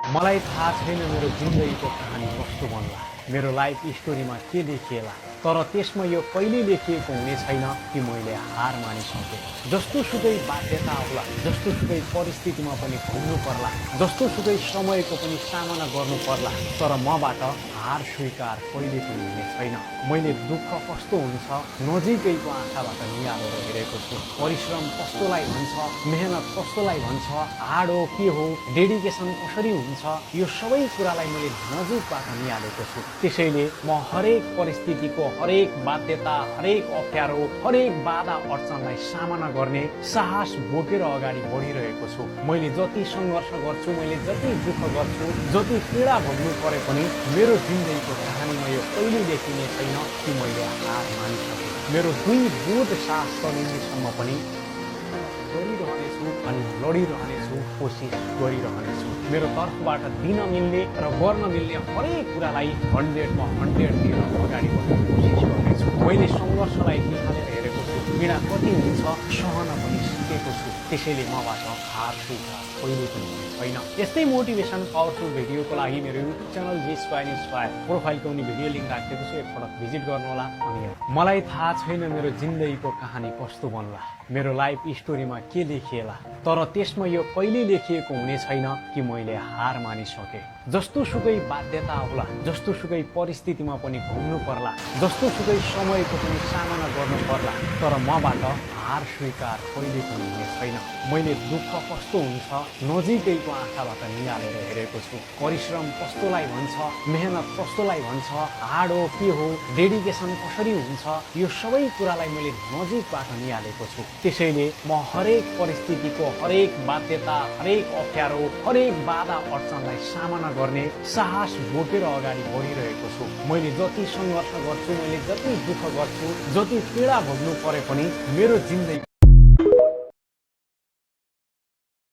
मलाई थाहा छैन मेरो जिन्दगीको कहानी कस्तो बन्ला, मेरो लाइफ स्टोरीमा के लेखिएला, तर त्यसमा यो कहिले लेखिएको हुने छैन कि मैले हार मानिसकेँ। जस्तो सुकै बाध्यता आउला, जस्तो सुकै परिस्थितिमा पनि भोग्नु पर्ला, जस्तो सुकै समयको पनि सामना गर्नु पर्ला, तर मबाट हार स्वीकार कहिले पनि हुने छैन। मैले दुःख कस्तो हुन्छ नजिकैको आँखाबाट निहालेर हेरेको छु। परिश्रम कस्तोलाई भन्छ, मेहनत कस्तोलाई भन्छ, हार्ड हो के हो, डेडिकेसन कसरी हुन्छ, यो सबै कुरालाई मैले नजिकबाट निहालेको छु। त्यसैले म हरेक परिस्थितिको, हरेक बाध्यता, हरेक अप्ठ्यारो, हरेक बाधा अडचनलाई सामना गर्ने साहस बोकेर अगाडि बढिरहेको छु। मैले जति सङ्घर्ष गर्छु, मैले जति दुःख गर्छु, जति पीडा भोग्नु परे पनि मेरो जिन्दगीको कहानीमा यो कहिले देखिने छैन कि मैले हार मानिसकेँ। मेरो दुई बोध साहस सलिनेसम्म पनि गरिरहनेछु अनि लडिरहनेछु, कोसिस गरिरहनेछु। मेरो तर्फबाट दिन मिल्ने र गर्न मिल्ने हरेक कुरालाई 100मा 100 दिएर अगाडि बढ्ने कोसिस गर्नेछु। मैले सङ्घर्षलाई निहालेर हेरेको छु, पीडा कति हुन्छ सहन पनि सिकेको छु। त्यसैले मबाट हार स्वीकार कहिले पनि हुने छैन। यस्तै मोटिभेसन पावरफुल भिडियोको लागि मेरो युट्युब च्यानल G_Inspire प्रोफाइलको नि भिडियो लिङ्क राखेको छु, एकपटक भिजिट गर्नुहोला। अनि मलाई थाहा छैन मेरो जिन्दगीको कहानी कस्तो बन्ला, मेरो लाइफ स्टोरीमा के लेखिएला, तर त्यसमा यो कहिले लेखिएको हुने छैन कि मैले हार मानिसकेँ। जस्तो सुकै बाध्यता आउला, जस्तो सुकै परिस्थितिमा पनि भोग्नु पर्ला, जस्तो सुकै समयको पनि सामना गर्नु पर्ला, तर मबाट हार स्वीकार कहिले पनि हुने छैन। मैले दुःख कस्तो हुन्छ नजिकैको आँखाबाट निहालेर हेरेको छु। परिश्रम कस्तोलाई भन्छ, मेहनत कस्तोलाई भन्छ, हार्ड हो के हो, डेडिकेसन कसरी हुन्छ, यो सबै कुरालाई मैले नजिकबाट निहालेको छु। त्यसैले म हरेक परिस्थितिको, हरेक बाध्यता, हरेक अप्ठ्यारो, हरेक बाधा अडचनलाई सामना गर्ने साहस बोकेर अगाडि बढिरहेको छु। मैले जति सङ्घर्ष गर्छु, मैले जति दुःख गर्छु, जति पीडा भोग्नु परे पनि मेरो जिन्दगी